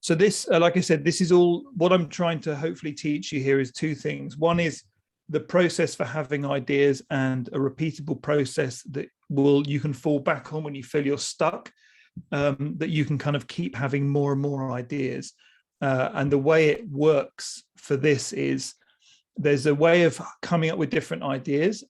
So this, like I said, this is all what I'm trying to hopefully teach you here is two things. One is the process for having ideas and a repeatable process that you can fall back on when you feel you're stuck, that you can kind of keep having more and more ideas. And the way it works for this is there's a way of coming up with different ideas.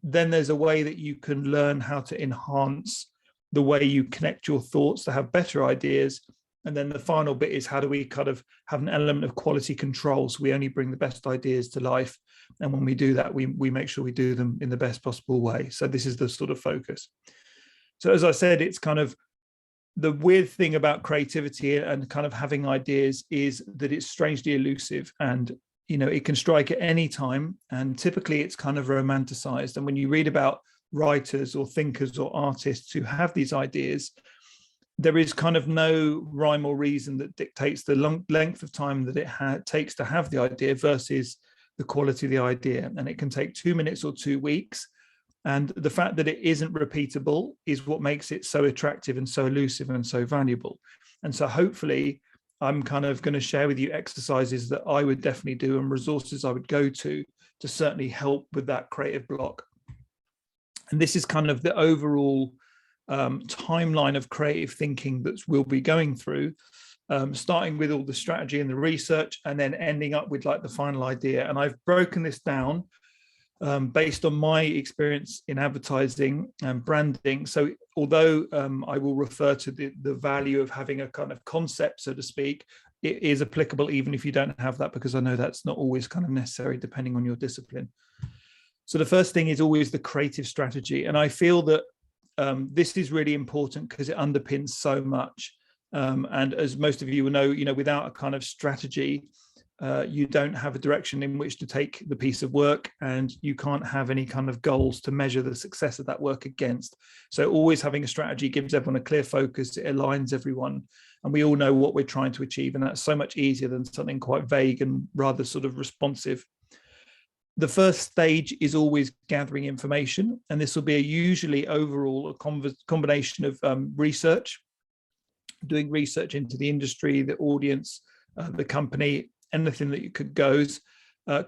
Then there's a way that you can learn how to enhance the way you connect your thoughts to have better ideas. And then the final bit is how do we kind of have an element of quality control, so we only bring the best ideas to life. And when we do that, we make sure we do them in the best possible way. So this is the sort of focus. So as I said, it's kind of the weird thing about creativity and kind of having ideas is that it's strangely elusive, and it can strike at any time, and typically it's kind of romanticized. And when you read about writers or thinkers or artists who have these ideas, there is kind of no rhyme or reason that dictates the length of time that it takes to have the idea versus the quality of the idea. And it can take 2 minutes or 2 weeks. And the fact that it isn't repeatable is what makes it so attractive and so elusive and so valuable. And so hopefully I'm kind of going to share with you exercises that I would definitely do and resources I would go to certainly help with that creative block. And this is kind of the overall timeline of creative thinking that we'll be going through, starting with all the strategy and the research, and then ending up with like the final idea. And I've broken this down based on my experience in advertising and branding. So although I will refer to the value of having a kind of concept, so to speak, it is applicable even if you don't have that, because I know that's not always kind of necessary depending on your discipline. So the first thing is always the creative strategy. And I feel that this is really important because it underpins so much. And as most of you will know, without a kind of strategy, you don't have a direction in which to take the piece of work, and you can't have any kind of goals to measure the success of that work against. So always having a strategy gives everyone a clear focus, it aligns everyone, and we all know what we're trying to achieve. And that's so much easier than something quite vague and rather sort of responsive. The first stage is always gathering information, and this will be usually overall a combination of research, doing research into the industry, the audience, the company, anything that you could goes,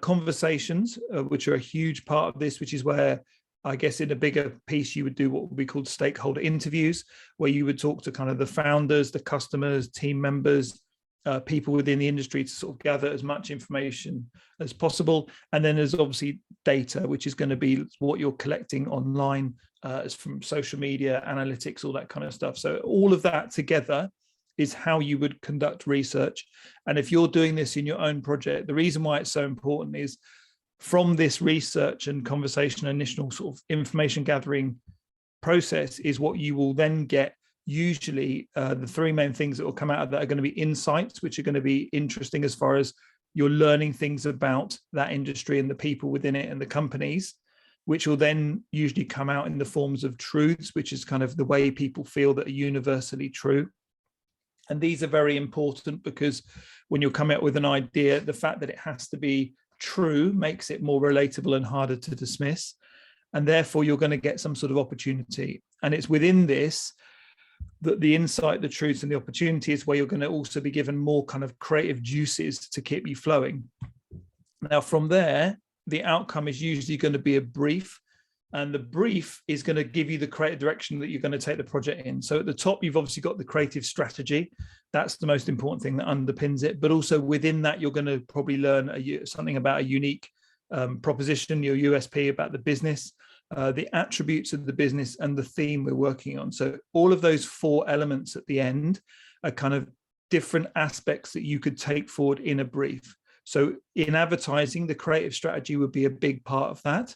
conversations, which are a huge part of this, which is where I guess in a bigger piece you would do what would be called stakeholder interviews, where you would talk to kind of the founders, the customers, team members, people within the industry to sort of gather as much information as possible. And then there's obviously data, which is going to be what you're collecting online, as from social media, analytics, all that kind of stuff. So all of that together is how you would conduct research. And if you're doing this in your own project, the reason why it's so important is from this research and conversation, initial sort of information gathering process is what you will then get. Usually the three main things that will come out of that are going to be insights, which are going to be interesting as far as you're learning things about that industry and the people within it and the companies, which will then usually come out in the forms of truths, which is kind of the way people feel that are universally true. And these are very important because when you're coming up with an idea, the fact that it has to be true makes it more relatable and harder to dismiss. And therefore, you're going to get some sort of opportunity. And it's within this that the insight, the truth, and the opportunity is where you're going to also be given more kind of creative juices to keep you flowing. Now, from there, the outcome is usually going to be a brief. And the brief is going to give you the creative direction that you're going to take the project in. So at the top, you've obviously got the creative strategy. That's the most important thing that underpins it. But also within that, you're going to probably learn something about a unique proposition, your USP about the business, the attributes of the business, and the theme we're working on. So all of those four elements at the end are kind of different aspects that you could take forward in a brief. So in advertising, the creative strategy would be a big part of that.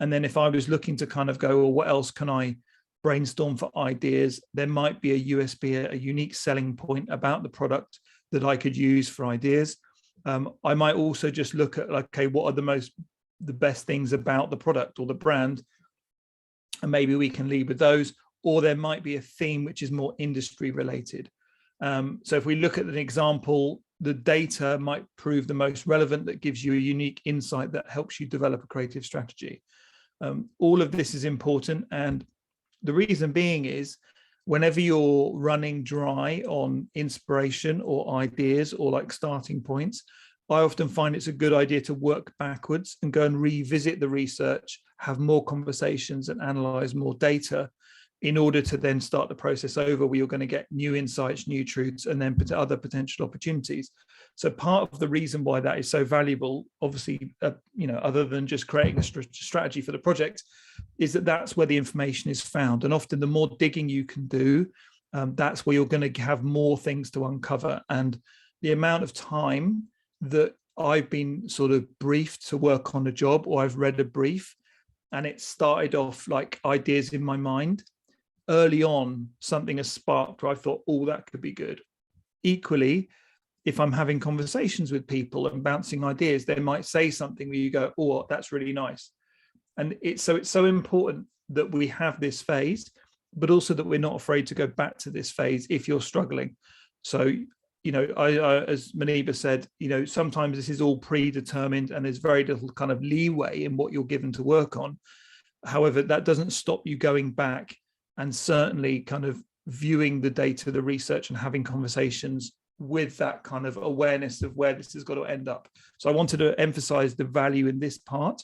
And then if I was looking to kind of go, well, what else can I brainstorm for ideas? There might be a USP, a unique selling point about the product that I could use for ideas. I might also just look at, like, okay, what are the best things about the product or the brand? And maybe we can lead with those. Or there might be a theme which is more industry related. So if we look at an example, the data might prove the most relevant, that gives you a unique insight that helps you develop a creative strategy. All of this is important. And the reason being is whenever you're running dry on inspiration or ideas or like starting points, I often find it's a good idea to work backwards and go and revisit the research, have more conversations and analyze more data in order to then start the process over, where you're going to get new insights, new truths, and then other potential opportunities. So part of the reason why that is so valuable, obviously, other than just creating a strategy for the project, is that that's where the information is found. And often the more digging you can do, that's where you're going to have more things to uncover. And the amount of time that I've been sort of briefed to work on a job, or I've read a brief and it started off like ideas in my mind, early on, something has sparked where I thought, oh, that could be good. Equally, if I'm having conversations with people and bouncing ideas, they might say something where you go, oh, that's really nice. And it's so important that we have this phase, but also that we're not afraid to go back to this phase if you're struggling. So, I as Maniba said, sometimes this is all predetermined and there's very little kind of leeway in what you're given to work on. However, that doesn't stop you going back and certainly kind of viewing the data, the research, and having conversations with that kind of awareness of where this has got to end up. So I wanted to emphasize the value in this part.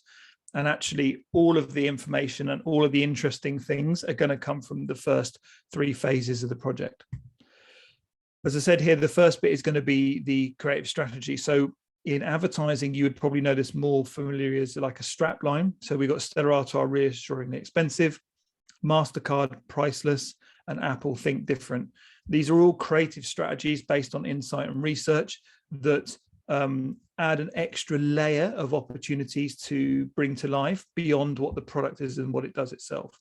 And actually, all of the information and all of the interesting things are going to come from the first 3 phases of the project. As I said here, the first bit is going to be the creative strategy. So in advertising, you would probably know this more familiarly as like a strap line. So we've got Stellarato are reassuringly expensive, MasterCard priceless, and Apple think different. These are all creative strategies based on insight and research that add an extra layer of opportunities to bring to life beyond what the product is and what it does itself.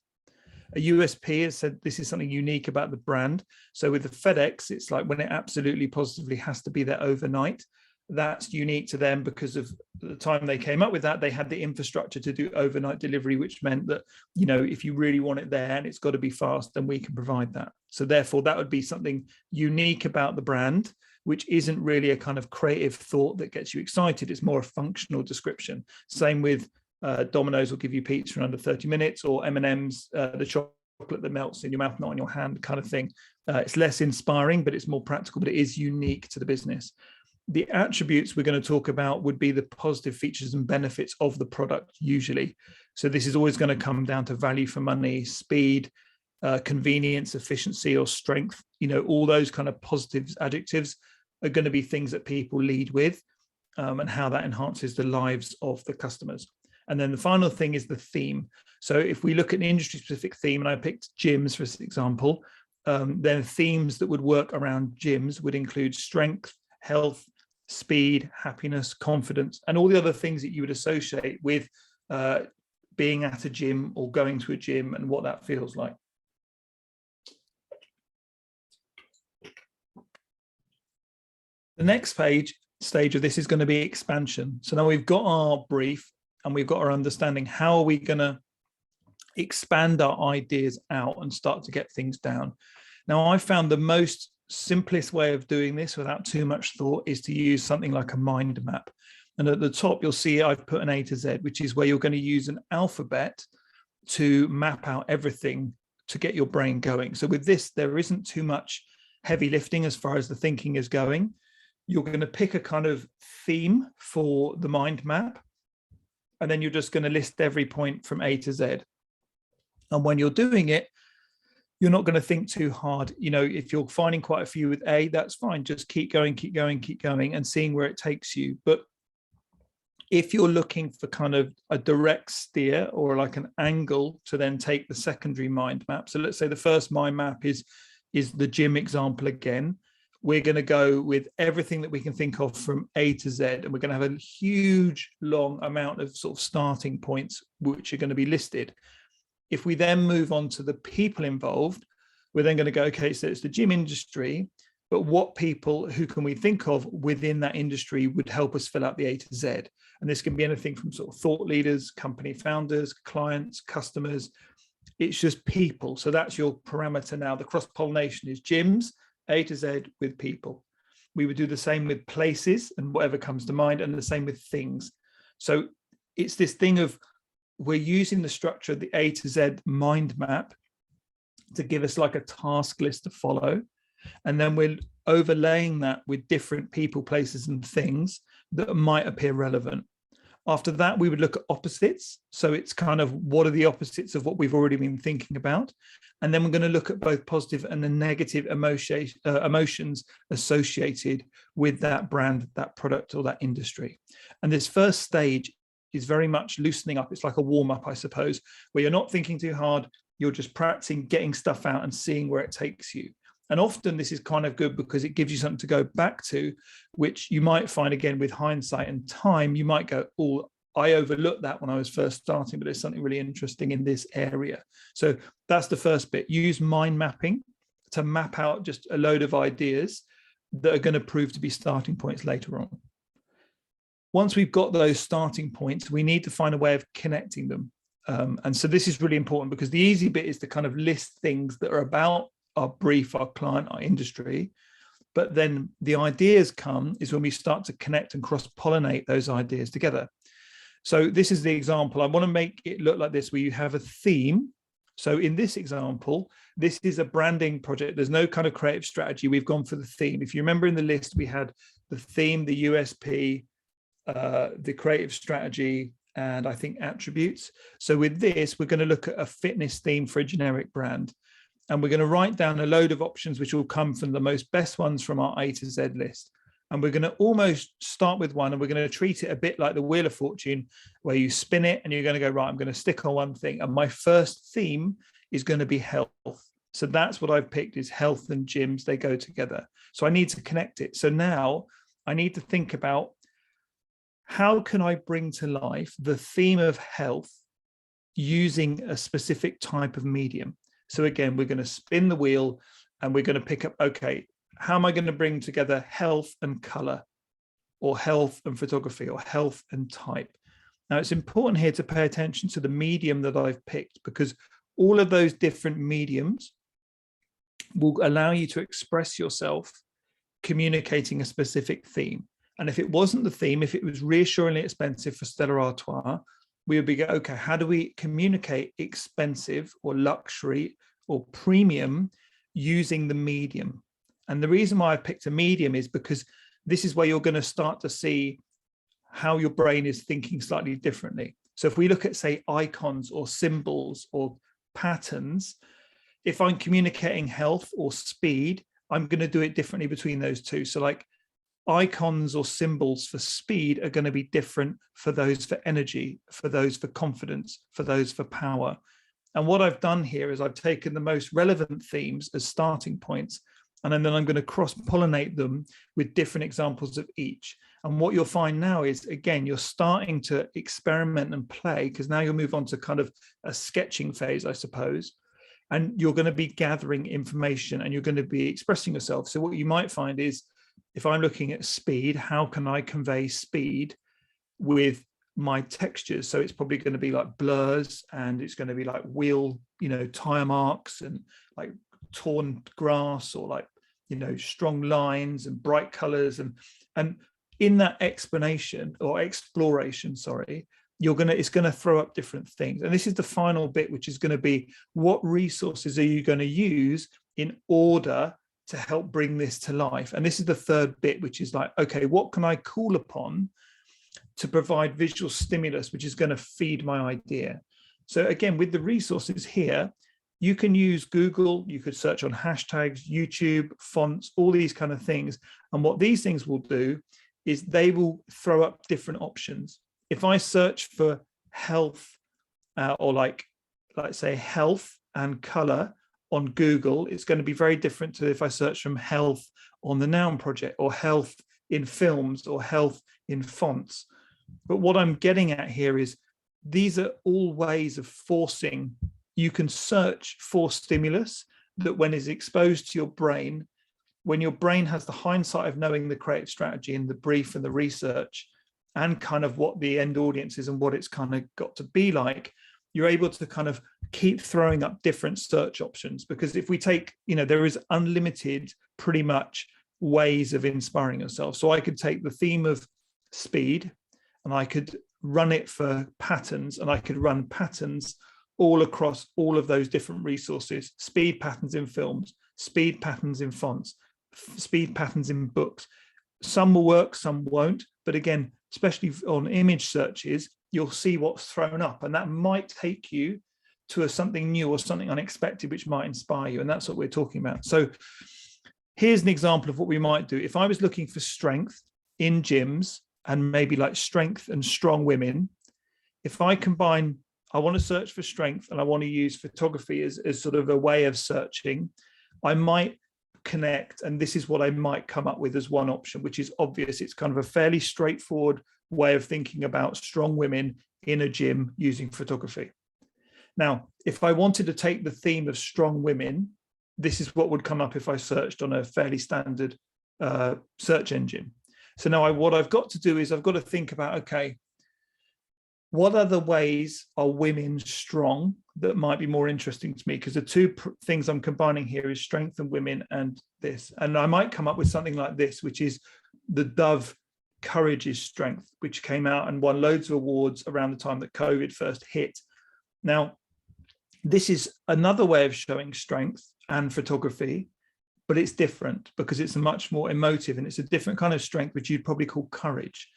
A USP has said this is something unique about the brand. So with the FedEx, it's like when it absolutely positively has to be there overnight. That's unique to them because of the time they came up with that. They had the infrastructure to do overnight delivery, which meant that, if you really want it there and it's got to be fast, then we can provide that. So therefore, that would be something unique about the brand, which isn't really a kind of creative thought that gets you excited. It's more a functional description. Same with Domino's will give you pizza in under 30 minutes, or M&M's, the chocolate that melts in your mouth, not in your hand kind of thing. It's less inspiring, but it's more practical, but it is unique to the business. The attributes we're going to talk about would be the positive features and benefits of the product usually. So this is always going to come down to value for money, speed, convenience, efficiency, or strength. All those kind of positive adjectives are going to be things that people lead with, and how that enhances the lives of the customers. And then the final thing is the theme. So if we look at an industry specific theme, and I picked gyms for this example, then themes that would work around gyms would include strength, health, speed, happiness, confidence, and all the other things that you would associate with being at a gym or going to a gym and what that feels like. The next stage of this is going to be expansion. So now we've got our brief and we've got our understanding. How are we going to expand our ideas out and start to get things down? Now, I found the most simplest way of doing this without too much thought is to use something like a mind map. And at the top, you'll see I've put an A to Z, which is where you're going to use an alphabet to map out everything to get your brain going. So with this, there isn't too much heavy lifting as far as the thinking is going. You're going to pick a kind of theme for the mind map, and then you're just going to list every point from A to Z. And when you're doing it, you're not going to think too hard. If you're finding quite a few with A, that's fine. Just keep going, and seeing where it takes you. But if you're looking for kind of a direct steer or like an angle to then take the secondary mind map. So let's say the first mind map is the gym example again. We're going to go with everything that we can think of from A to Z, and we're going to have a huge, long amount of sort of starting points, which are going to be listed. If we then move on to the people involved, we're then going to go, okay, so it's the gym industry, but what people, who can we think of within that industry would help us fill out the A to Z? And this can be anything from sort of thought leaders, company founders, clients, customers. It's just people. So that's your parameter now. The cross-pollination is gyms, A to Z with people. We would do the same with places and whatever comes to mind, and the same with things. So it's this thing of, we're using the structure of the A to Z mind map to give us like a task list to follow. And then we're overlaying that with different people, places, and things that might appear relevant. After that, we would look at opposites. So it's kind of what are the opposites of what we've already been thinking about? And then we're going to look at both positive and the negative emotions associated with that brand, that product, or that industry. And this first stage is very much loosening up. It's like a warm-up, I suppose, where you're not thinking too hard. You're just practicing getting stuff out and seeing where it takes you. And often this is kind of good because it gives you something to go back to, which you might find, again, with hindsight and time, you might go, oh, I overlooked that when I was first starting, but there's something really interesting in this area. So that's the first bit. Use mind mapping to map out just a load of ideas that are going to prove to be starting points later on. Once we've got those starting points, we need to find a way of connecting them. And so this is really important because the easy bit is to kind of list things that are about our brief, our client, our industry. But then the ideas come is when we start to connect and cross-pollinate those ideas together. So this is the example. I want to make it look like this, where you have a theme. So in this example, this is a branding project. There's no kind of creative strategy. We've gone for the theme. If you remember in the list, we had the theme, the USP, the creative strategy, and I think attributes. So with this, we're going to look at a fitness theme for a generic brand. And we're going to write down a load of options, which will come from the most best ones from our A to Z list. And we're going to almost start with one, and we're going to treat it a bit like the Wheel of Fortune, where you spin it and you're going to go, right, I'm going to stick on one thing. And my first theme is going to be health. So that's what I've picked, is health and gyms. They go together. So I need to connect it. So now I need to think about, how can I bring to life the theme of health using a specific type of medium? So again, we're going to spin the wheel and we're going to pick up, okay, how am I going to bring together health and color, or health and photography, or health and type? Now, it's important here to pay attention to the medium that I've picked, because all of those different mediums will allow you to express yourself communicating a specific theme. And if it wasn't the theme, if it was reassuringly expensive for Stella Artois, we would be, okay, how do we communicate expensive or luxury or premium using the medium? And the reason why I picked a medium is because this is where you're going to start to see how your brain is thinking slightly differently. So if we look at, say, icons or symbols or patterns, if I'm communicating health or speed, I'm going to do it differently between those two. So like, icons or symbols for speed are going to be different for those for energy, for those for confidence, for those for power. And what I've done here is I've taken the most relevant themes as starting points, and then I'm going to cross-pollinate them with different examples of each. And what you'll find now is, again, you're starting to experiment and play, because now you'll move on to kind of a sketching phase, I suppose. And you're going to be gathering information and you're going to be expressing yourself. So what you might find is, if I'm looking at speed, how can I convey speed with my textures? So it's probably going to be like blurs, and it's going to be like wheel, tire marks, and like torn grass, or like, strong lines and bright colors. And in that explanation or exploration, sorry, it's going to throw up different things. And this is the final bit, which is going to be, what resources are you going to use in order to help bring this to life? And this is the third bit, which is like, okay, what can I call upon to provide visual stimulus, which is going to feed my idea? So again, with the resources here, you can use Google, you could search on hashtags, YouTube, fonts, all these kind of things. And what these things will do is they will throw up different options. If I search for health, or let's say health and color on Google, it's going to be very different to if I search from health on the Noun Project, or health in films, or health in fonts. But what I'm getting at here is, these are all ways of forcing. You can search for stimulus that, when is exposed to your brain, when your brain has the hindsight of knowing the creative strategy and the brief and the research and kind of what the end audience is and what it's kind of got to be like, you're able to kind of keep throwing up different search options. Because if we take, there is unlimited pretty much ways of inspiring yourself. So I could take the theme of speed and I could run it for patterns, and I could run patterns all across all of those different resources: speed patterns in films, speed patterns in fonts, speed patterns in books. Some will work, some won't. But again, especially on image searches, you'll see what's thrown up, and that might take you to something new or something unexpected, which might inspire you. And that's what we're talking about. So here's an example of what we might do. If I was looking for strength in gyms and maybe like strength and strong women, if I combine, I want to search for strength and I want to use photography as sort of a way of searching, I might connect, and this is what I might come up with as one option, which is obvious. It's kind of a fairly straightforward way of thinking about strong women in a gym using photography. Now, if I wanted to take the theme of strong women, this is what would come up if I searched on a fairly standard search engine. So now what I've got to do is I've got to think about, okay, what other ways are women strong that might be more interesting to me? Because the two things I'm combining here is strength and women and this. And I might come up with something like this, which is the Dove Courage is Strength, which came out and won loads of awards around the time that COVID first hit. Now, this is another way of showing strength and photography, but it's different because it's a much more emotive and it's a different kind of strength, which you'd probably call courage.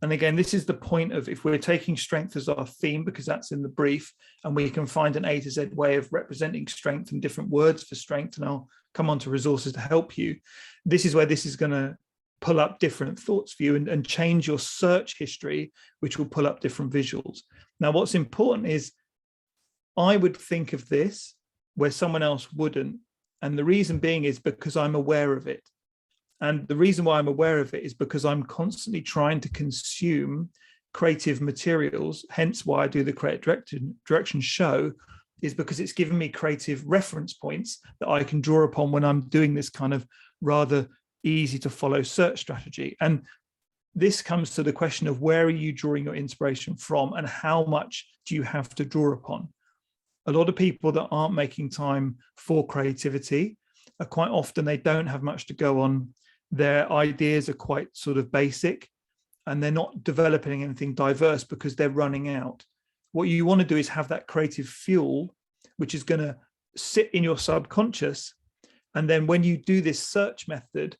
And again, this is the point of, if we're taking strength as our theme, because that's in the brief, and we can find an A to Z way of representing strength and different words for strength, and I'll come on to resources to help you. This is where this is going to pull up different thoughts for you and change your search history, which will pull up different visuals. Now, what's important is I would think of this where someone else wouldn't. And the reason being is because I'm aware of it. And the reason why I'm aware of it is because I'm constantly trying to consume creative materials. Hence why I do the Creative Direction show, is because it's given me creative reference points that I can draw upon when I'm doing this kind of rather easy to follow search strategy. And this comes to the question of, where are you drawing your inspiration from and how much do you have to draw upon? A lot of people that aren't making time for creativity are quite often, they don't have much to go on. Their ideas are quite sort of basic and they're not developing anything diverse because they're running out. What you want to do is have that creative fuel, which is going to sit in your subconscious. And then when you do this search method,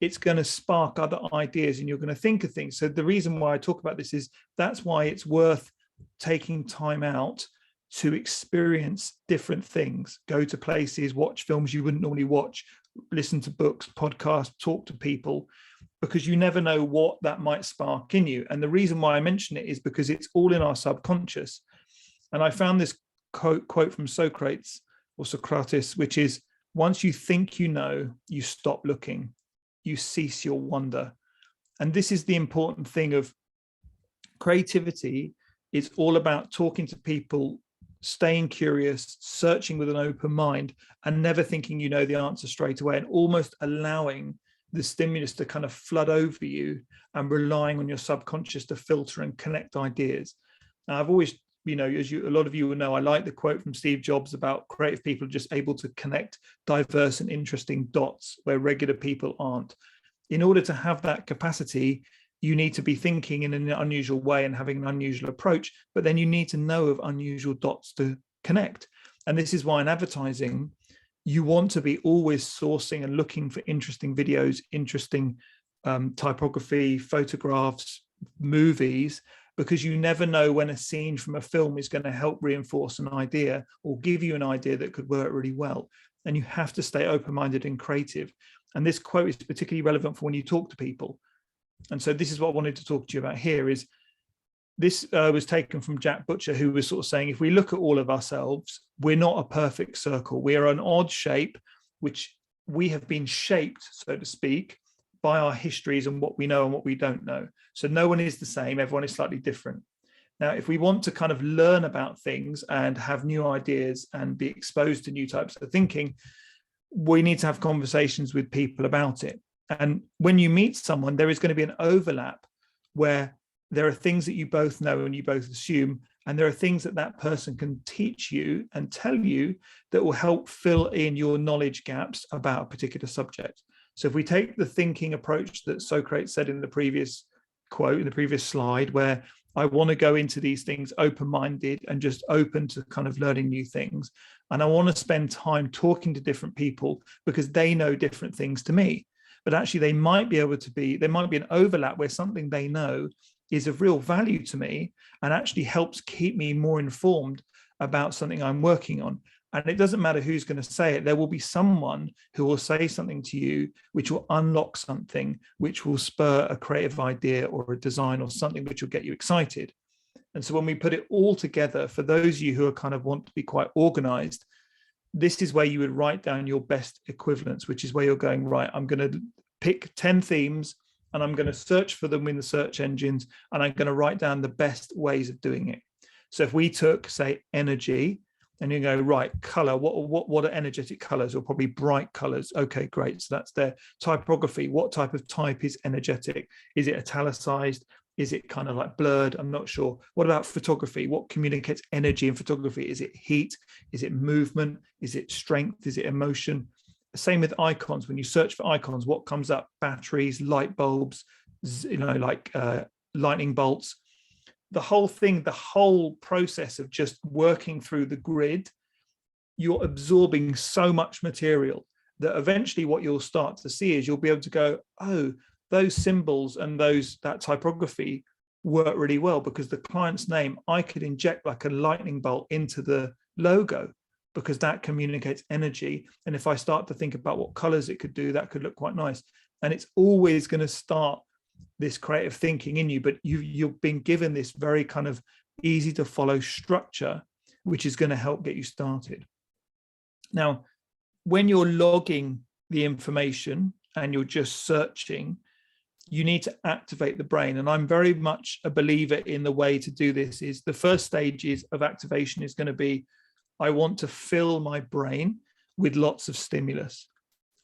it's going to spark other ideas and you're going to think of things. So the reason why I talk about this is that's why it's worth taking time out to experience different things, go to places, watch films you wouldn't normally watch, listen to books, podcasts, talk to people, because you never know what that might spark in you. And the reason why I mention it is because it's all in our subconscious. And I found this quote from Socrates, which is, once you think you know, you stop looking, you cease your wonder. And this is the important thing of creativity. It's all about talking to people, staying curious, searching with an open mind, and never thinking you know the answer straight away, and almost allowing the stimulus to kind of flood over you and relying on your subconscious to filter and connect ideas. Now, I've always, as a lot of you will know, I like the quote from Steve Jobs about creative people just able to connect diverse and interesting dots where regular people aren't. In order to have that capacity, you need to be thinking in an unusual way and having an unusual approach, but then you need to know of unusual dots to connect. And this is why in advertising, you want to be always sourcing and looking for interesting videos, interesting typography, photographs, movies, because you never know when a scene from a film is going to help reinforce an idea or give you an idea that could work really well. And you have to stay open-minded and creative. And this quote is particularly relevant for when you talk to people. And so this is what I wanted to talk to you about here. Is this was taken from Jack Butcher, who was sort of saying, if we look at all of ourselves, we're not a perfect circle. We are an odd shape, which we have been shaped, so to speak, by our histories and what we know and what we don't know. So no one is the same. Everyone is slightly different. Now, if we want to kind of learn about things and have new ideas and be exposed to new types of thinking, we need to have conversations with people about it. And when you meet someone, there is going to be an overlap where there are things that you both know and you both assume, and there are things that that person can teach you and tell you that will help fill in your knowledge gaps about a particular subject. So if we take the thinking approach that Socrates said in the previous quote, in the previous slide, where I want to go into these things open-minded and just open to kind of learning new things. And I want to spend time talking to different people because they know different things to me. But actually there might be an overlap where something they know is of real value to me and actually helps keep me more informed about something I'm working on. And it doesn't matter who's going to say it. There will be someone who will say something to you, which will unlock something, which will spur a creative idea or a design or something which will get you excited. And so when we put it all together, for those of you who are kind of want to be quite organized, this is where you would write down your best equivalents, which is where you're going, right, I'm going to pick 10 themes and I'm going to search for them in the search engines, and I'm going to write down the best ways of doing it. So if we took, say, energy, and you go, right, color, what are energetic colors? Or probably bright colors. Okay, great. So that's their typography. What type of type is energetic? Is it italicized? Is it kind of like blurred? I'm not sure. What about photography? What communicates energy in photography? Is it heat? Is it movement? Is it strength? Is it emotion? Same with icons. When you search for icons, what comes up? Batteries, light bulbs, like lightning bolts. The whole thing, the whole process of just working through the grid, you're absorbing so much material that eventually what you'll start to see is you'll be able to go, oh, those symbols and that typography work really well because the client's name, I could inject like a lightning bolt into the logo because that communicates energy. And if I start to think about what colors it could do, that could look quite nice. And it's always going to start this creative thinking in you, but you've been given this very kind of easy to follow structure, which is going to help get you started. Now, when you're logging the information and you're just searching, you need to activate the brain. And I'm very much a believer in the way to do this is the first stages of activation is going to be, I want to fill my brain with lots of stimulus.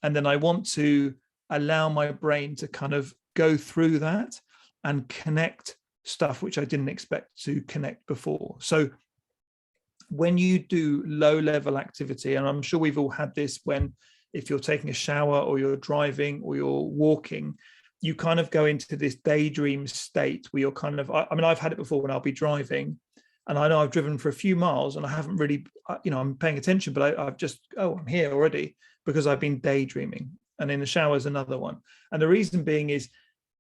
And then I want to allow my brain to kind of go through that and connect stuff which I didn't expect to connect before. So when you do low level activity, and I'm sure we've all had this if you're taking a shower or you're driving or you're walking, you kind of go into this daydream state where you're kind of, I've had it before when I'll be driving and I know I've driven for a few miles and I haven't really, I'm paying attention, but I've just, I'm here already because I've been daydreaming. And in the shower is another one. And the reason being is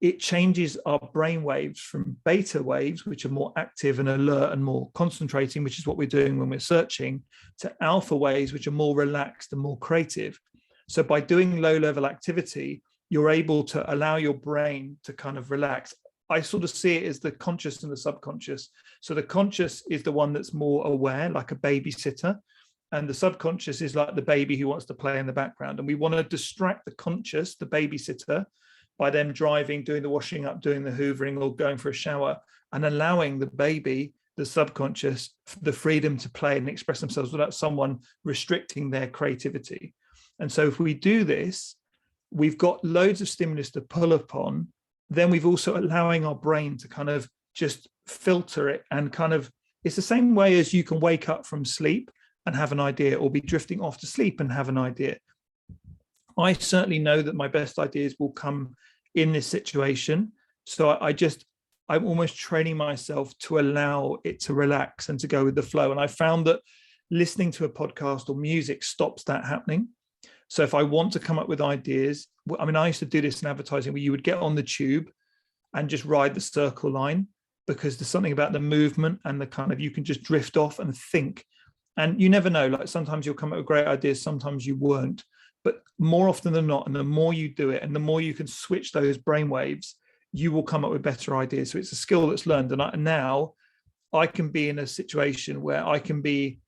it changes our brain waves from beta waves, which are more active and alert and more concentrating, which is what we're doing when we're searching, to alpha waves, which are more relaxed and more creative. So by doing low level activity, you're able to allow your brain to kind of relax. I sort of see it as the conscious and the subconscious. So the conscious is the one that's more aware, like a babysitter. And the subconscious is like the baby who wants to play in the background. And we want to distract the conscious, the babysitter, by them driving, doing the washing up, doing the hoovering, or going for a shower, and allowing the baby, the subconscious, the freedom to play and express themselves without someone restricting their creativity. And so if we do this, we've got loads of stimulus to pull upon. Then we've also allowing our brain to kind of just filter it and kind of, it's the same way as you can wake up from sleep and have an idea, or be drifting off to sleep and have an idea. I certainly know that my best ideas will come in this situation. So I'm almost training myself to allow it to relax and to go with the flow. And I found that listening to a podcast or music stops that happening. So if I want to come up with ideas, I used to do this in advertising where you would get on the tube and just ride the circle line, because there's something about the movement and the kind of, you can just drift off and think. And you never know, like sometimes you'll come up with great ideas, sometimes you won't. But more often than not, and the more you do it and the more you can switch those brain waves, you will come up with better ideas. So it's a skill that's learned. And now I can be in a situation where I can be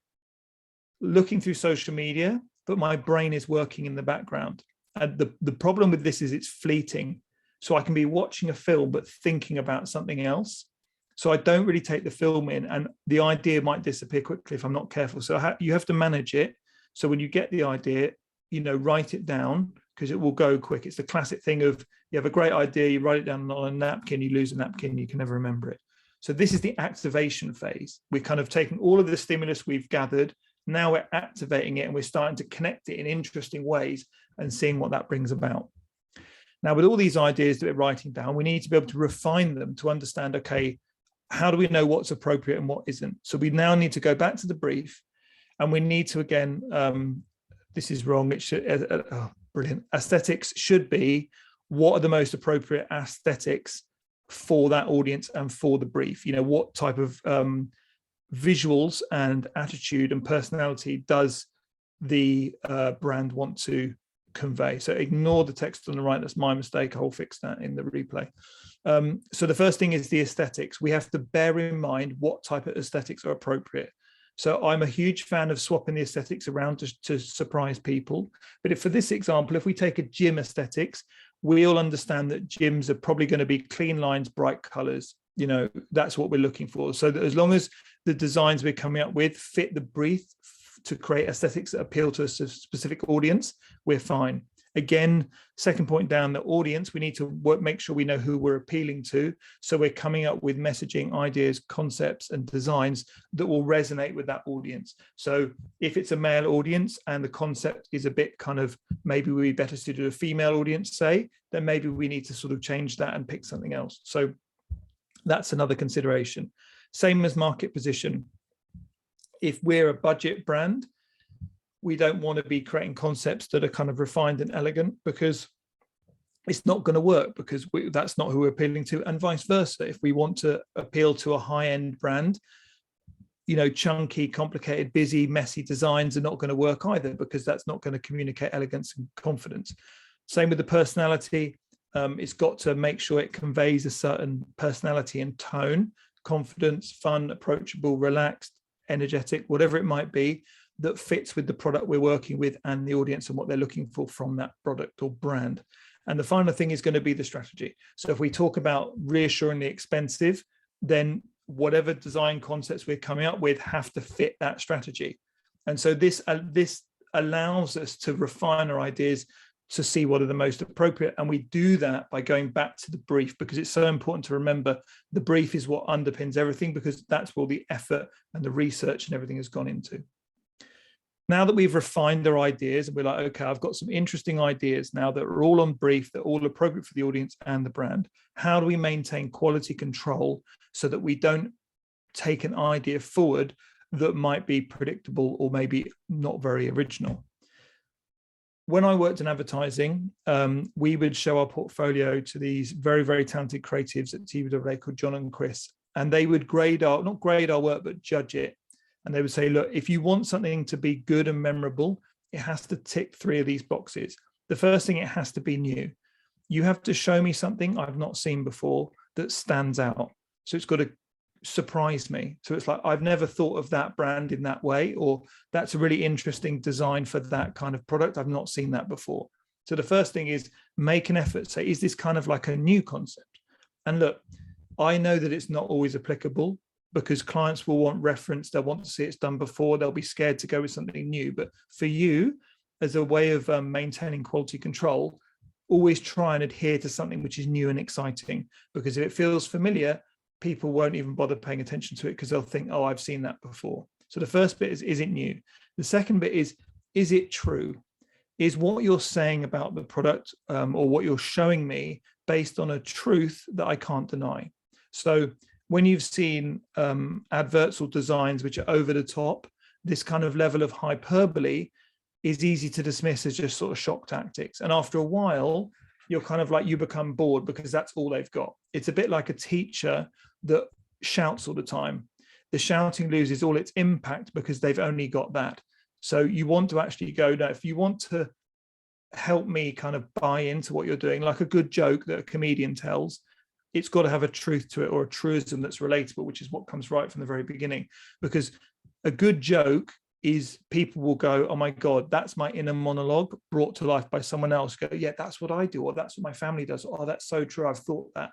looking through social media, but my brain is working in the background. And the problem with this is it's fleeting. So I can be watching a film, but thinking about something else. So I don't really take the film in, and the idea might disappear quickly if I'm not careful. So you have to manage it. So when you get the idea, write it down, because it will go quick. It's the classic thing of, you have a great idea, you write it down on a napkin, you lose a napkin, you can never remember it. So this is the activation phase. We're kind of taking all of the stimulus we've gathered, now we're activating it, and we're starting to connect it in interesting ways and seeing what that brings about. Now, with all these ideas that we're writing down, we need to be able to refine them to understand, okay, how do we know what's appropriate and what isn't? So we now need to go back to the brief, and we need to, again, this is wrong. It should, brilliant. Aesthetics should be, what are the most appropriate aesthetics for that audience and for the brief? What type of visuals and attitude and personality does the brand want to convey? So ignore the text on the right. That's my mistake. I'll fix that in the replay. So the first thing is the aesthetics. We have to bear in mind what type of aesthetics are appropriate. So I'm a huge fan of swapping the aesthetics around to surprise people. But if for this example, if we take a gym aesthetics, we all understand that gyms are probably going to be clean lines, bright colors. That's what we're looking for. So that as long as the designs we're coming up with fit the brief to create aesthetics that appeal to a specific audience, we're fine. Again, second point down, the audience, we need to make sure we know who we're appealing to. So we're coming up with messaging, ideas, concepts, and designs that will resonate with that audience. So if it's a male audience and the concept is a bit kind of, maybe we'd be better suited to a female audience, say, then maybe we need to sort of change that and pick something else. So that's another consideration. Same as market position. If we're a budget brand, we don't want to be creating concepts that are kind of refined and elegant, because it's not going to work, because that's not who we're appealing to, and vice versa. If we want to appeal to a high-end brand, chunky, complicated, busy, messy designs are not going to work either, because that's not going to communicate elegance and confidence. Same with the personality. It's got to make sure it conveys a certain personality and tone, confidence, fun, approachable, relaxed, energetic, whatever it might be, that fits with the product we're working with and the audience and what they're looking for from that product or brand. And the final thing is going to be the strategy. So if we talk about reassuringly expensive, then whatever design concepts we're coming up with have to fit that strategy. And so this allows us to refine our ideas to see what are the most appropriate. And we do that by going back to the brief, because it's so important to remember the brief is what underpins everything, because that's where the effort and the research and everything has gone into. Now that we've refined our ideas and we're like, okay, I've got some interesting ideas now that are all on brief, they're all appropriate for the audience and the brand. How do we maintain quality control so that we don't take an idea forward that might be predictable or maybe not very original? When I worked in advertising, we would show our portfolio to these very, very talented creatives at TBWA called John and Chris, and they would not grade our work, but judge it. And they would say, look, if you want something to be good and memorable, it has to tick 3 of these boxes. The first thing, it has to be new. You have to show me something I've not seen before that stands out. So it's got to surprise me. So it's like, I've never thought of that brand in that way, or that's a really interesting design for that kind of product. I've not seen that before. So the first thing is make an effort. Say, is this kind of like a new concept? And look, I know that it's not always applicable, because clients will want reference. They'll want to see it's done before. They'll be scared to go with something new. But for you, as a way of maintaining quality control, always try and adhere to something which is new and exciting, because if it feels familiar, people won't even bother paying attention to it, because they'll think, oh, I've seen that before. So the first bit is it new? The second bit is it true? Is what you're saying about the product or what you're showing me based on a truth that I can't deny? So when you've seen adverts or designs which are over the top, this kind of level of hyperbole is easy to dismiss as just sort of shock tactics. And after a while, you're kind of like, you become bored, because that's all they've got. It's a bit like a teacher that shouts all the time. The shouting loses all its impact because they've only got that. So you want to actually go, no, if you want to help me kind of buy into what you're doing, like a good joke that a comedian tells, it's got to have a truth to it, or a truism that's relatable, which is what comes right from the very beginning. Because a good joke is, people will go, oh my God, that's my inner monologue brought to life by someone else. Go, yeah, that's what I do, or that's what my family does. Oh, that's so true. I've thought that.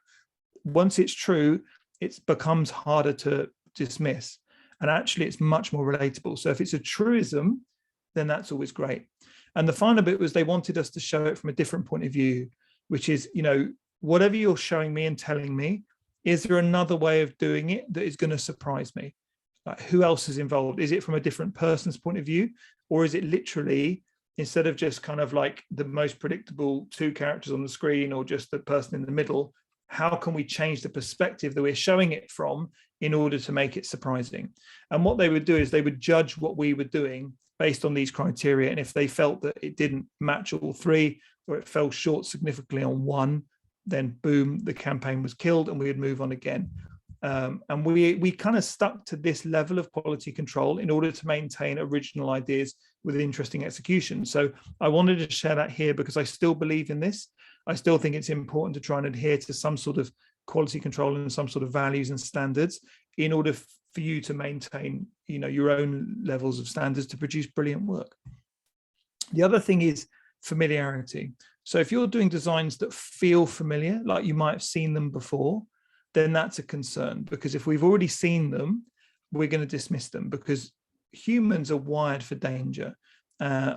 Once it's true, it becomes harder to dismiss. And actually, it's much more relatable. So if it's a truism, then that's always great. And the final bit was, they wanted us to show it from a different point of view, which is, whatever you're showing me and telling me, is there another way of doing it that is going to surprise me? Like, who else is involved? Is it from a different person's point of view? Or is it literally, instead of just kind of like the most predictable 2 characters on the screen, or just the person in the middle, how can we change the perspective that we're showing it from in order to make it surprising? And what they would do is they would judge what we were doing based on these criteria. And if they felt that it didn't match all three, or it fell short significantly on one, then boom, the campaign was killed and we would move on again. And we kind of stuck to this level of quality control in order to maintain original ideas with interesting execution. So I wanted to share that here because I still believe in this. I still think it's important to try and adhere to some sort of quality control and some sort of values and standards in order for you to maintain, your own levels of standards to produce brilliant work. The other thing is familiarity. So if you're doing designs that feel familiar, like you might have seen them before, then that's a concern, because if we've already seen them, we're going to dismiss them, because humans are wired for danger.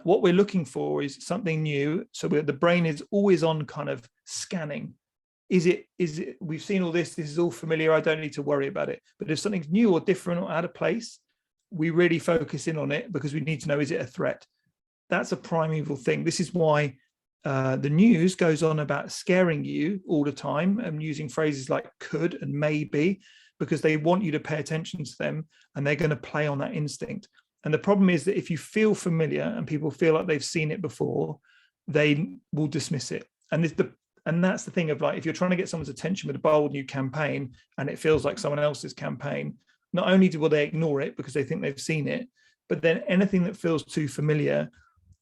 What we're looking for is something new. So the brain is always on kind of scanning. Is it, we've seen all this is all familiar, I don't need to worry about it. But if something's new or different or out of place, we really focus in on it because we need to know, is it a threat? That's a primeval thing. This is why the news goes on about scaring you all the time and using phrases like could and maybe, because they want you to pay attention to them and they're going to play on that instinct. And the problem is that if you feel familiar and people feel like they've seen it before, they will dismiss it. And that's the thing of, like, if you're trying to get someone's attention with a bold new campaign and it feels like someone else's campaign, not only will they ignore it because they think they've seen it, but then anything that feels too familiar,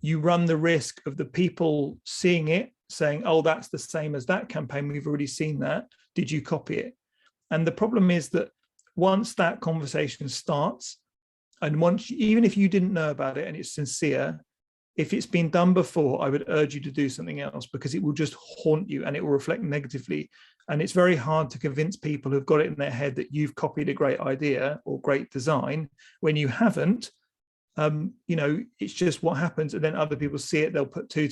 you run the risk of the people seeing it saying, oh, that's the same as that campaign, we've already seen that, did you copy it? And the problem is that once that conversation starts, and once, even if you didn't know about it and it's sincere, if it's been done before, I would urge you to do something else, because it will just haunt you and it will reflect negatively. And it's very hard to convince people who've got it in their head that you've copied a great idea or great design when you haven't. It's just what happens. And then other people see it, they'll put two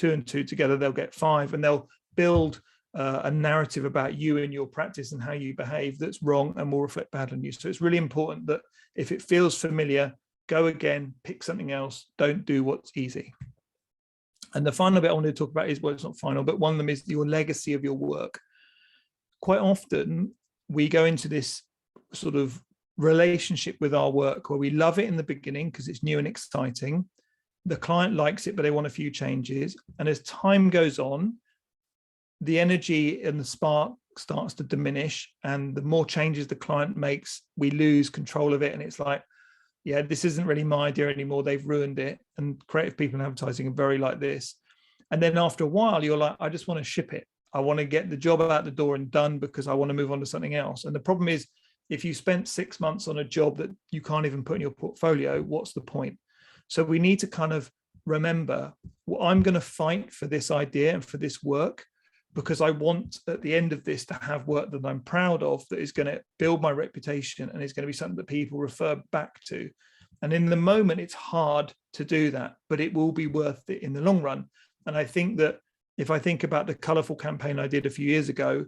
and two together, they'll get five, and they'll build a narrative about you and your practice and how you behave that's wrong and will reflect bad on you. So it's really important that if it feels familiar, go again, pick something else, don't do what's easy. And the final bit I wanted to talk about is, well, it's not final, but one of them is your legacy of your work. Quite often we go into this sort of relationship with our work where we love it in the beginning because it's new and exciting. The client likes it, but they want a few changes. And as time goes on, the energy and the spark starts to diminish. And the more changes the client makes, we lose control of it. And it's like, yeah, this isn't really my idea anymore. They've ruined it. And creative people in advertising are very like this. And then after a while, you're like, I just want to ship it. I want to get the job out the door and done because I want to move on to something else. And the problem is, if you spent 6 months on a job that you can't even put in your portfolio, what's the point? So we need to kind of remember, well, I'm going to fight for this idea and for this work because I want at the end of this to have work that I'm proud of, that is going to build my reputation and is going to be something that people refer back to. And in the moment, it's hard to do that, but it will be worth it in the long run. And I think that if I think about the colourful campaign I did a few years ago,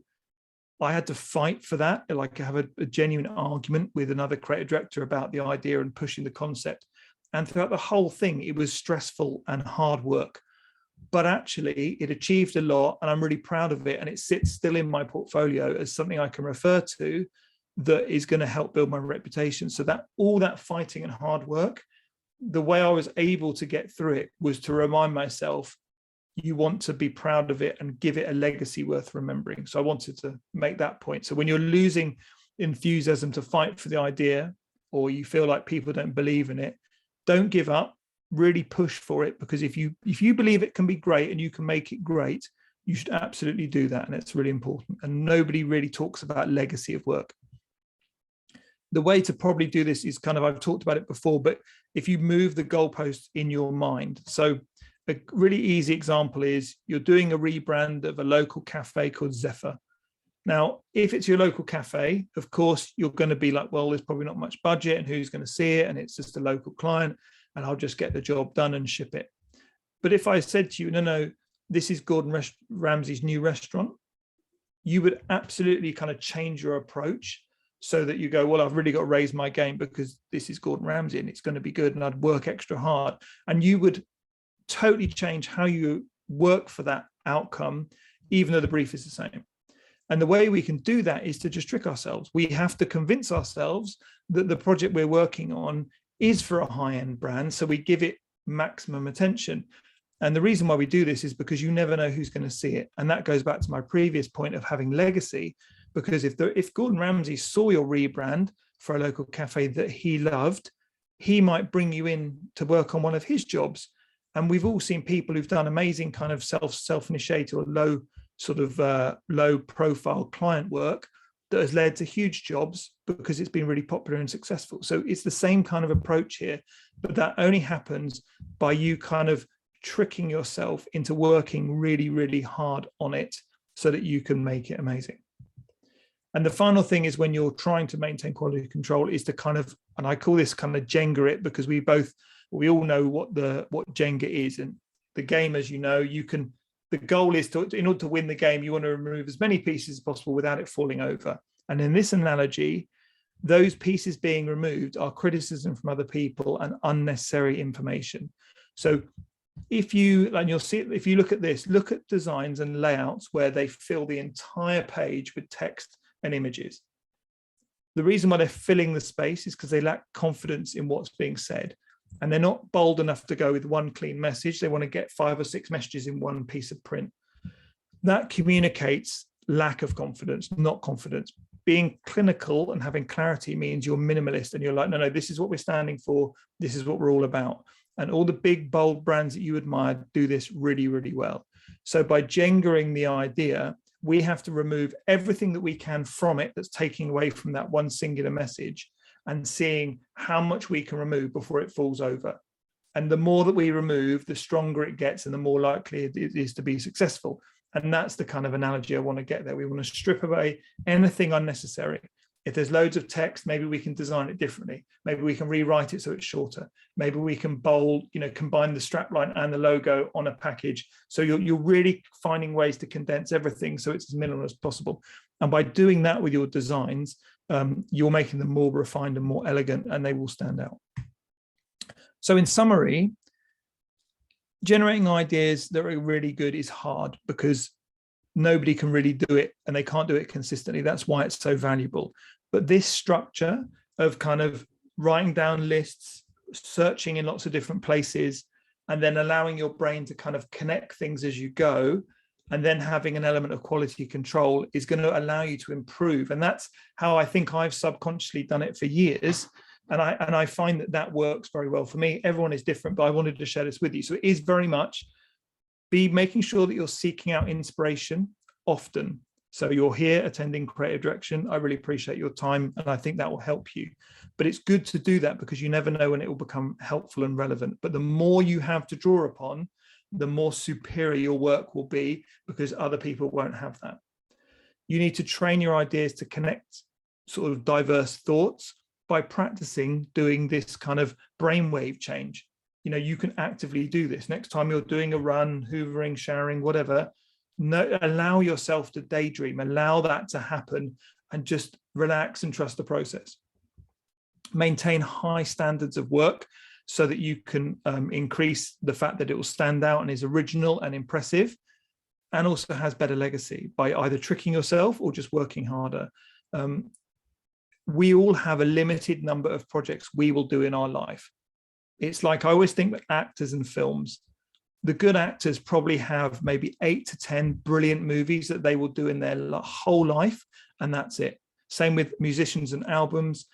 I had to fight for that, like have a genuine argument with another creative director about the idea and pushing the concept. And throughout the whole thing, it was stressful and hard work. But actually, it achieved a lot, and I'm really proud of it. And it sits still in my portfolio as something I can refer to that is going to help build my reputation. So that all that fighting and hard work, the way I was able to get through it was to remind myself, you want to be proud of it and give it a legacy worth remembering. So I wanted to make that point. So when you're losing enthusiasm to fight for the idea, or you feel like people don't believe in it, don't give up, really push for it, because if you believe it can be great and you can make it great, you should absolutely do that. And it's really important. And nobody really talks about legacy of work. The way to probably do this is kind of, I've talked about it before, but if you move the goalposts in your mind. So a really easy example is you're doing a rebrand of a local cafe called Zephyr. Now, if it's your local cafe, of course, you're going to be like, well, there's probably not much budget and who's going to see it? And it's just a local client and I'll just get the job done and ship it. But if I said to you, no, this is Gordon Ramsay's new restaurant, you would absolutely kind of change your approach so that you go, well, I've really got to raise my game because this is Gordon Ramsay and it's going to be good and I'd work extra hard. And you would totally change how you work for that outcome, even though the brief is the same. And the way we can do that is to just trick ourselves. We have to convince ourselves that the project we're working on is for a high-end brand, so we give it maximum attention. And the reason why we do this is because you never know who's going to see it. And that goes back to my previous point of having legacy, because if Gordon Ramsay saw your rebrand for a local cafe that he loved, he might bring you in to work on one of his jobs. And we've all seen people who've done amazing kind of self-initiated or low profile client work that has led to huge jobs because it's been really popular and successful. So it's the same kind of approach here, but that only happens by you kind of tricking yourself into working really, really hard on it so that you can make it amazing. And the final thing is, when you're trying to maintain quality control, is to kind of, and I call this kind of Jenga it, because we all know what Jenga is. And the game, as you know, the goal is to, in order to win the game, you want to remove as many pieces as possible without it falling over. And in this analogy, those pieces being removed are criticism from other people and unnecessary information. So if you look at this, look at designs and layouts where they fill the entire page with text and images. The reason why they're filling the space is because they lack confidence in what's being said. And they're not bold enough to go with one clean message. They want to get 5 or 6 messages in one piece of print. That communicates lack of confidence, not confidence. Being clinical and having clarity means you're minimalist and you're like, no, this is what we're standing for. This is what we're all about. And all the big, bold brands that you admire do this really, really well. So by Jengaing the idea, we have to remove everything that we can from it that's taking away from that one singular message, and seeing how much we can remove before it falls over. And the more that we remove, the stronger it gets and the more likely it is to be successful. And that's the kind of analogy I want to get there. We want to strip away anything unnecessary. If there's loads of text, maybe we can design it differently. Maybe we can rewrite it so it's shorter. Maybe we can combine the strapline and the logo on a package. So you're really finding ways to condense everything so it's as minimal as possible. And by doing that with your designs, you're making them more refined and more elegant, and they will stand out. So in summary, generating ideas that are really good is hard because nobody can really do it, and they can't do it consistently. That's why it's so valuable. But this structure of kind of writing down lists, searching in lots of different places, and then allowing your brain to kind of connect things as you go, and then having an element of quality control is going to allow you to improve. And that's how I think I've subconsciously done it for years. And I find that works very well for me. Everyone is different, but I wanted to share this with you. So it is very much be making sure that you're seeking out inspiration often. So you're here attending creative direction. I really appreciate your time, and I think that will help you. But it's good to do that because you never know when it will become helpful and relevant. But the more you have to draw upon, the more superior your work will be, because other people won't have that. You need to train your ideas to connect sort of diverse thoughts by practicing doing this kind of brainwave change. You can actively do this. Next time you're doing a run, hoovering, showering, whatever, allow yourself to daydream, allow that to happen, and just relax and trust the process. Maintain high standards of work so that you can increase the fact that it will stand out and is original and impressive, and also has better legacy by either tricking yourself or just working harder. We all have a limited number of projects we will do in our life. It's like, I always think with actors and films, the good actors probably have maybe 8 to 10 brilliant movies that they will do in their whole life, and that's it. Same with musicians and albums,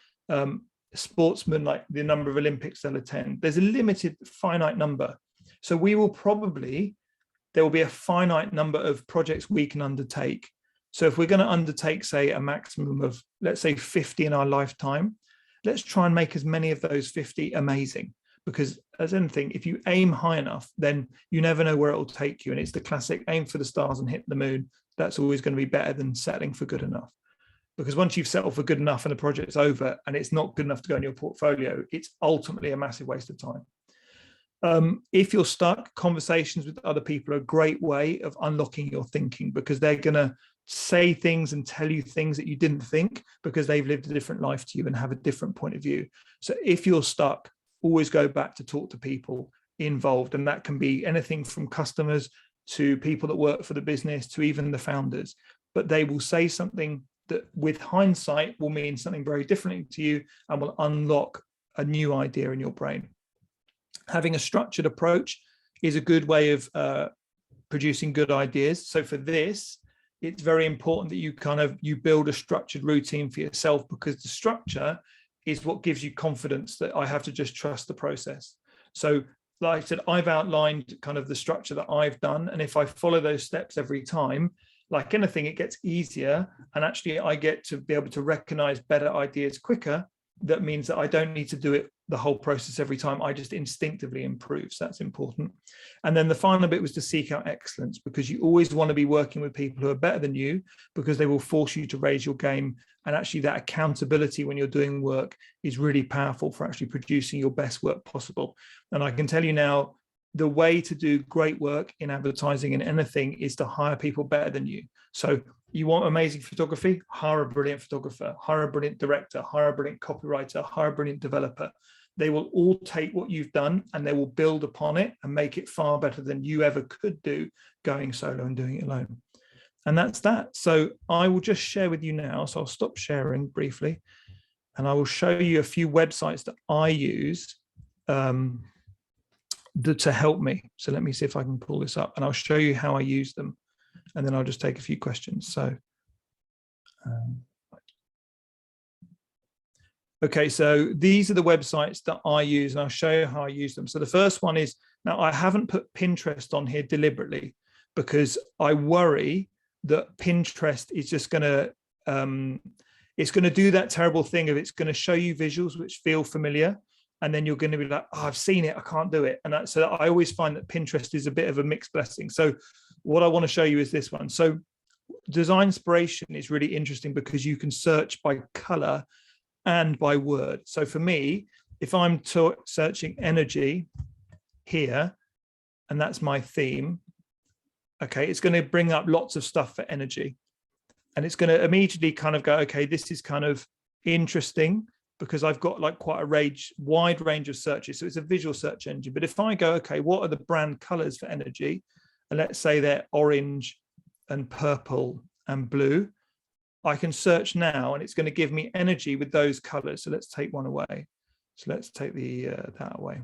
sportsmen, like the number of Olympics they'll attend. There's a limited, finite number. So there will be a finite number of projects we can undertake. So if we're going to undertake, say, a maximum of, let's say, 50 in our lifetime, let's try and make as many of those 50 amazing. Because as anything, if you aim high enough, then you never know where it will take you. And it's the classic aim for the stars and hit the moon. That's always going to be better than settling for good enough. Because once you've settled for good enough and the project's over and it's not good enough to go in your portfolio, it's ultimately a massive waste of time. If you're stuck, conversations with other people are a great way of unlocking your thinking, because they're going to say things and tell you things that you didn't think, because they've lived a different life to you and have a different point of view. So if you're stuck, always go back to talk to people involved. And that can be anything from customers to people that work for the business to even the founders. but they will say something that with hindsight will mean something very different to you and will unlock a new idea in your brain. Having a structured approach is a good way of producing good ideas. So for this, it's very important that you build a structured routine for yourself, because the structure is what gives you confidence that I have to just trust the process. So like I said, I've outlined kind of the structure that I've done. And if I follow those steps every time, like anything, it gets easier. And actually I get to be able to recognize better ideas quicker. That means that I don't need to do it the whole process every time. I just instinctively improve. So that's important. And then the final bit was to seek out excellence, because you always want to be working with people who are better than you, because they will force you to raise your game. And actually that accountability when you're doing work is really powerful for actually producing your best work possible. And I can tell you now, the way to do great work in advertising and anything is to hire people better than you. So you want amazing photography, hire a brilliant photographer, hire a brilliant director, hire a brilliant copywriter, hire a brilliant developer. They will all take what you've done and they will build upon it and make it far better than you ever could do going solo and doing it alone. And that's that. So I will just share with you now. So I'll stop sharing briefly and I will show you a few websites that I use to help me. So let me see if I can pull this up and I'll show you how I use them. And then I'll just take a few questions. So, okay, so these are the websites that I use and I'll show you how I use them. So the first one is, now I haven't put Pinterest on here deliberately because I worry that Pinterest is just going to, it's going to do that terrible thing of it's going to show you visuals which feel familiar. And then you're going to be like, oh, I've seen it, I can't do it. And so I always find that Pinterest is a bit of a mixed blessing. So what I want to show you is this one. So design inspiration is really interesting because you can search by color and by word. So for me, if I'm searching energy here, and that's my theme, okay, it's going to bring up lots of stuff for energy. And it's going to immediately kind of go, okay, this is kind of interesting because I've got like quite a wide range of searches. So it's a visual search engine. But if I go, okay, what are the brand colors for energy? And let's say they're orange and purple and blue. I can search now and it's going to give me energy with those colors. So let's take one away. So let's take that away.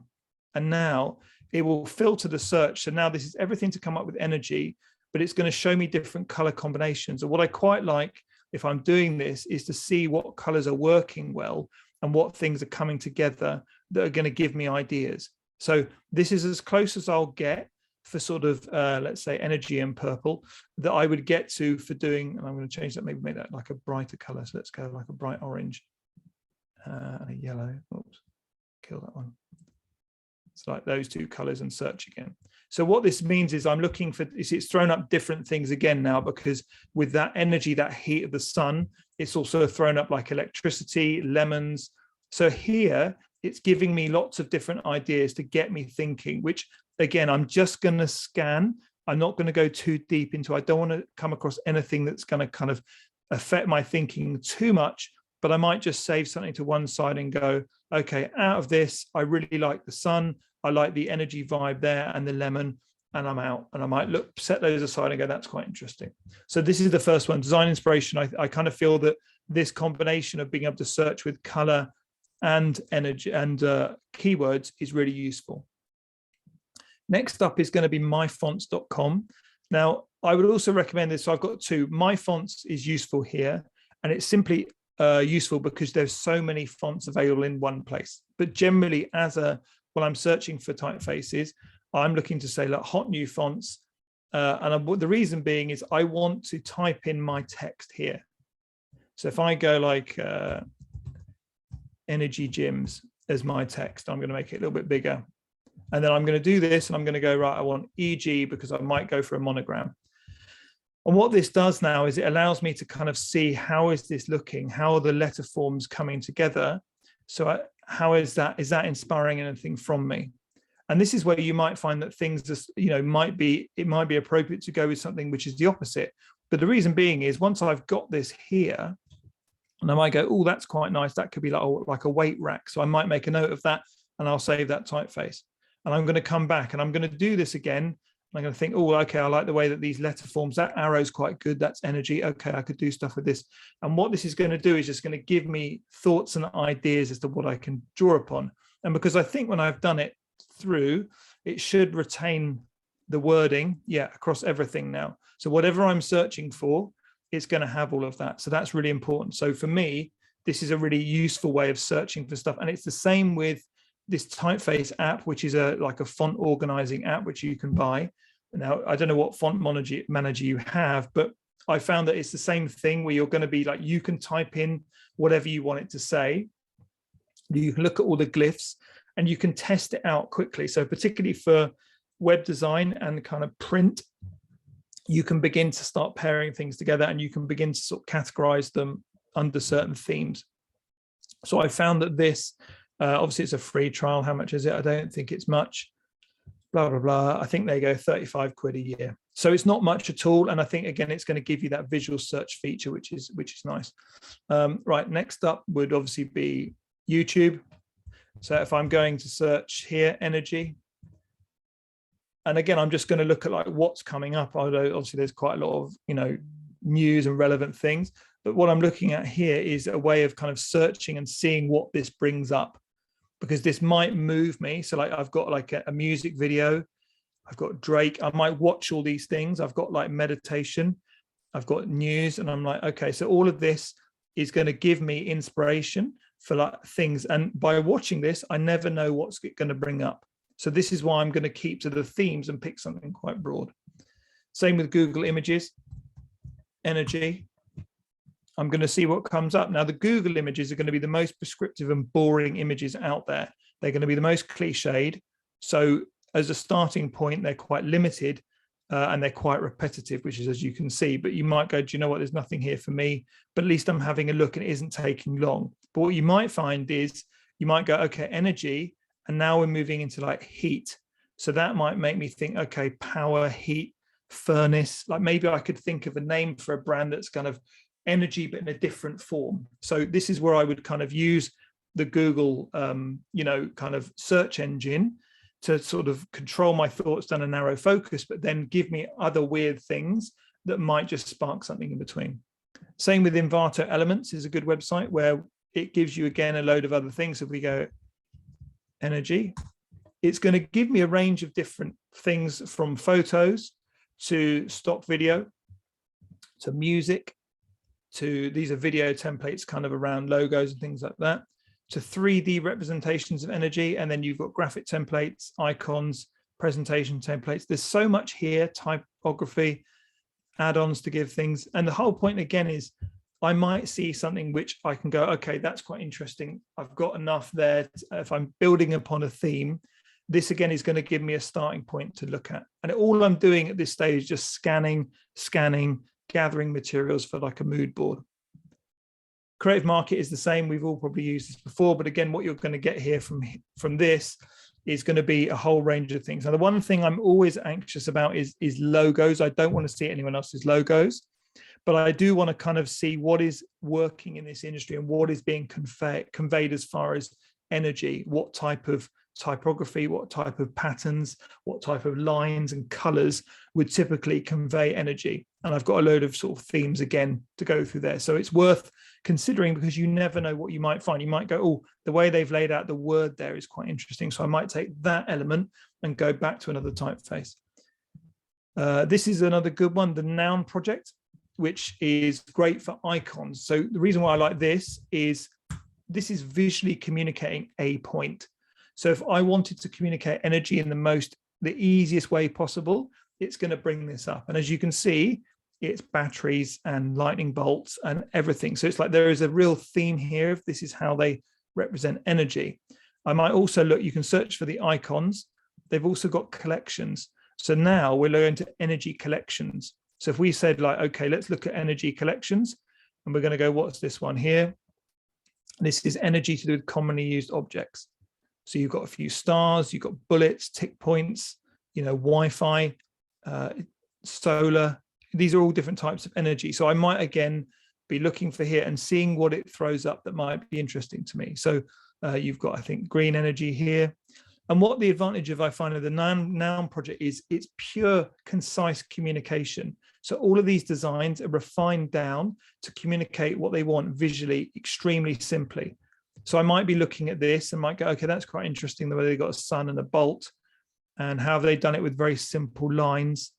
And now it will filter the search. So now this is everything to come up with energy, but it's going to show me different color combinations. And what I quite like if I'm doing this is to see what colors are working well and what things are coming together that are going to give me ideas. So this is as close as I'll get for sort of, let's say, energy and purple that I would get to for doing, and I'm going to change that, maybe make that like a brighter color. So let's go like a bright orange and a yellow. Oops, kill that one. It's like those two colors and search again. So what this means is I'm looking for, it's thrown up different things again now, because with that energy, that heat of the sun, it's also thrown up like electricity, lemons. So here it's giving me lots of different ideas to get me thinking, which again, I'm just going to scan. I'm not going to go too deep into, I don't want to come across anything that's going to kind of affect my thinking too much, but I might just save something to one side and go, okay, out of this, I really like the sun. I like the energy vibe there and the lemon, and I'm out. And I might set those aside and go, that's quite interesting. So this is the first one, design inspiration. I kind of feel that this combination of being able to search with color and energy and keywords is really useful. Next up is going to be myfonts.com. Now, I would also recommend this. So I've got two. MyFonts is useful here, and it's simply useful because there's so many fonts available in one place. But generally, when I'm searching for typefaces, I'm looking to say like hot new fonts. The reason being is I want to type in my text here. So if I go like energy gyms as my text, I'm going to make it a little bit bigger. And then I'm going to do this and I'm going to go, right, I want EG because I might go for a monogram. And what this does now is it allows me to kind of see how is this looking? How are the letter forms coming together? So how is that inspiring anything from me? And this is where you might find that things just, it might be appropriate to go with something which is the opposite. But the reason being is once I've got this here, and I might go, oh, that's quite nice. That could be like a weight rack. So I might make a note of that and I'll save that typeface. And I'm going to come back and I'm going to do this again. I'm going to think, oh, okay, I like the way that these letter forms, that arrow's quite good. That's energy. Okay, I could do stuff with this. And what this is going to do is just going to give me thoughts and ideas as to what I can draw upon. And because I think when I've done it through, it should retain the wording, across everything now. So whatever I'm searching for, it's going to have all of that. So that's really important. So for me, this is a really useful way of searching for stuff. And it's the same with this Typeface app, which is like a font organizing app, which you can buy. Now, I don't know what font manager you have, but I found that it's the same thing where you're going to be like, you can type in whatever you want it to say. You can look at all the glyphs and you can test it out quickly. So particularly for web design and kind of print, you can begin to start pairing things together and you can begin to sort of categorize them under certain themes. So I found that this, obviously it's a free trial. How much is it? I don't think it's much. Blah, blah, blah. I think they go 35 quid a year. So it's not much at all. And I think, again, it's going to give you that visual search feature, which is nice. Right, next up would obviously be YouTube. So if I'm going to search here, energy, and again, I'm just going to look at like what's coming up. Although obviously there's quite a lot of, news and relevant things. But what I'm looking at here is a way of kind of searching and seeing what this brings up, because this might move me. So like I've got like a music video, I've got Drake, I might watch all these things. I've got like meditation, I've got news, and I'm like, okay, so all of this is going to give me inspiration for like things. And by watching this, I never know what's going to bring up. So this is why I'm going to keep to the themes and pick something quite broad. Same with Google Images, energy. I'm going to see what comes up. Now, the Google images are going to be the most prescriptive and boring images out there. They're going to be the most cliched. So as a starting point, they're quite limited and they're quite repetitive, which is, as you can see. But you might go, do you know what? There's nothing here for me. But at least I'm having a look and it isn't taking long. But what you might find is you might go, okay, energy. And now we're moving into like heat. So that might make me think, okay, power, heat, furnace. Like maybe I could think of a name for a brand that's kind of energy, but in a different form. So this is where I would kind of use the Google, kind of search engine to sort of control my thoughts down a narrow focus, but then give me other weird things that might just spark something in between. Same with Envato Elements is a good website where it gives you, again, a load of other things. So if we go energy, it's going to give me a range of different things, from photos to stock video to music to, these are video templates kind of around logos and things like that, to 3D representations of energy. And then you've got graphic templates, icons, presentation templates. There's so much here, typography, add-ons to give things. And the whole point again is I might see something which I can go, okay, that's quite interesting. I've got enough there. If I'm building upon a theme, this again is going to give me a starting point to look at. And all I'm doing at this stage is just scanning, gathering materials for like a mood board. Creative Market is the same. We've all probably used this before, but again, what you're going to get here from this is going to be a whole range of things. Now, the one thing I'm always anxious about is logos. I don't want to see anyone else's logos, but I do want to kind of see what is working in this industry and what is being conveyed as far as energy, what type of typography, what type of patterns, what type of lines and colors would typically convey energy. And I've got a load of sort of themes again to go through there. So it's worth considering, because you never know what you might find. You might go, oh, the way they've laid out the word there is quite interesting. So I might take that element and go back to another typeface. This is another good one, the Noun project, which is great for icons. So the reason why I like this is visually communicating a point. So if I wanted to communicate energy in the easiest way possible, it's going to bring this up. And as you can see, it's batteries and lightning bolts and everything. So it's like there is a real theme here. If this is how they represent energy. I might also look, you can search for the icons. They've also got collections. So now we're going to energy collections. So if we said like, okay, let's look at energy collections, and we're going to go, what's this one here? This is energy to do with commonly used objects. So you've got a few stars, you've got bullets, tick points, Wi-Fi, solar. These are all different types of energy. So I might, again, be looking for here and seeing what it throws up that might be interesting to me. So you've got, I think, green energy here. And what the advantage of, I find, of the noun project is, it's pure, concise communication. So all of these designs are refined down to communicate what they want visually, extremely simply. So I might be looking at this and might go, okay, that's quite interesting, the way they got a sun and a bolt, and how have they done it with very simple lines.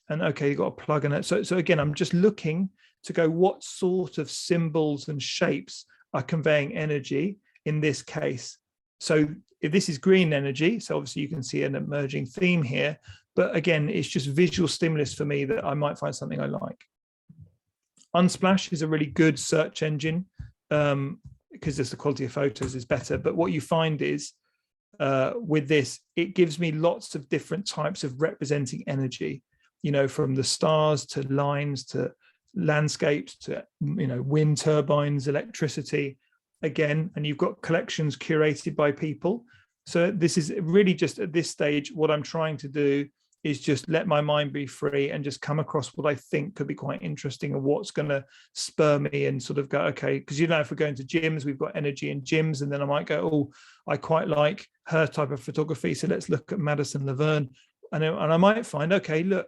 And okay, you've got a plug in it. So again, I'm just looking to go, what sort of symbols and shapes are conveying energy in this case. So if this is green energy, so obviously you can see an emerging theme here, but again, it's just visual stimulus for me that I might find something I like. Unsplash is a really good search engine because just the quality of photos is better. But what you find is with this, it gives me lots of different types of representing energy, you know, from the stars to lines to landscapes to, you know, wind turbines, electricity. Again, and you've got collections curated by people. So this is really just at this stage, what I'm trying to do is just let my mind be free and just come across what I think could be quite interesting and what's going to spur me and sort of go, okay, because, you know, if we're going to gyms, we've got energy in gyms, and then I might go, oh, I quite like her type of photography, so let's look at Madison Laverne. And I might find, okay, look,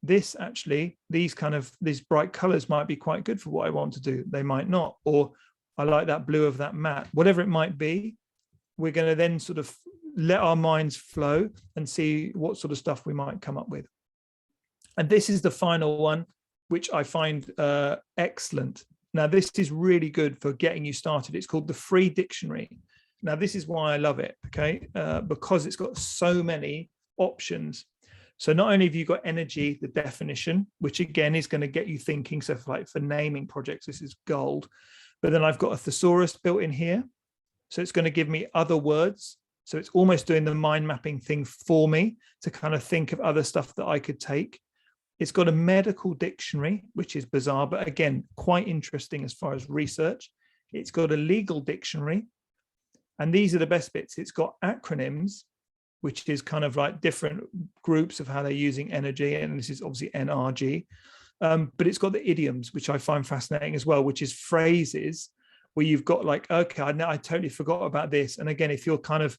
this actually, these bright colors might be quite good for what I want to do. They might not, or I like that blue of that mat, whatever it might be. We're going to then sort of let our minds flow and see what sort of stuff we might come up with. And this is the final one, which I find excellent. Now, this is really good for getting you started. It's called the Free Dictionary. Now, this is why I love it, okay? Because it's got so many options. So not only have you got energy, the definition, which again is going to get you thinking. So for naming projects, this is gold. But then I've got a thesaurus built in here. So it's going to give me other words. So it's almost doing the mind mapping thing for me to kind of think of other stuff that I could take. It's got a medical dictionary, which is bizarre, but again, quite interesting as far as research. It's got a legal dictionary. And these are the best bits. It's got acronyms, which is kind of like different groups of how they're using energy. And this is obviously NRG. But it's got the idioms, which I find fascinating as well, which is phrases where you've got like, okay, I totally forgot about this. And again, if you're kind of,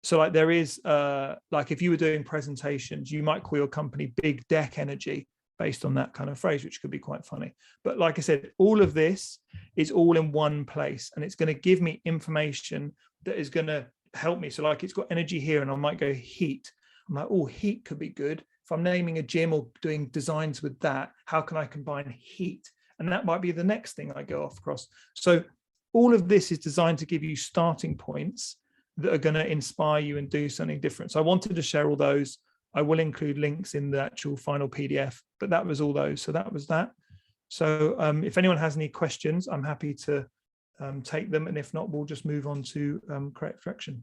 so like there is, like if you were doing presentations, you might call your company Big Deck Energy based on that kind of phrase, which could be quite funny. But like I said, all of this is all in one place, and it's going to give me information that is going to help me. So like it's got energy here, and I might go heat. I'm like, oh, heat could be good. If I'm naming a gym or doing designs with that, how can I combine heat? And that might be the next thing I go off across. So all of this is designed to give you starting points that are going to inspire you and do something different. So I wanted to share all those. I will include links in the actual final PDF, but that was all those. So that was that. So if anyone has any questions, I'm happy to take them. And if not, we'll just move on to correct direction.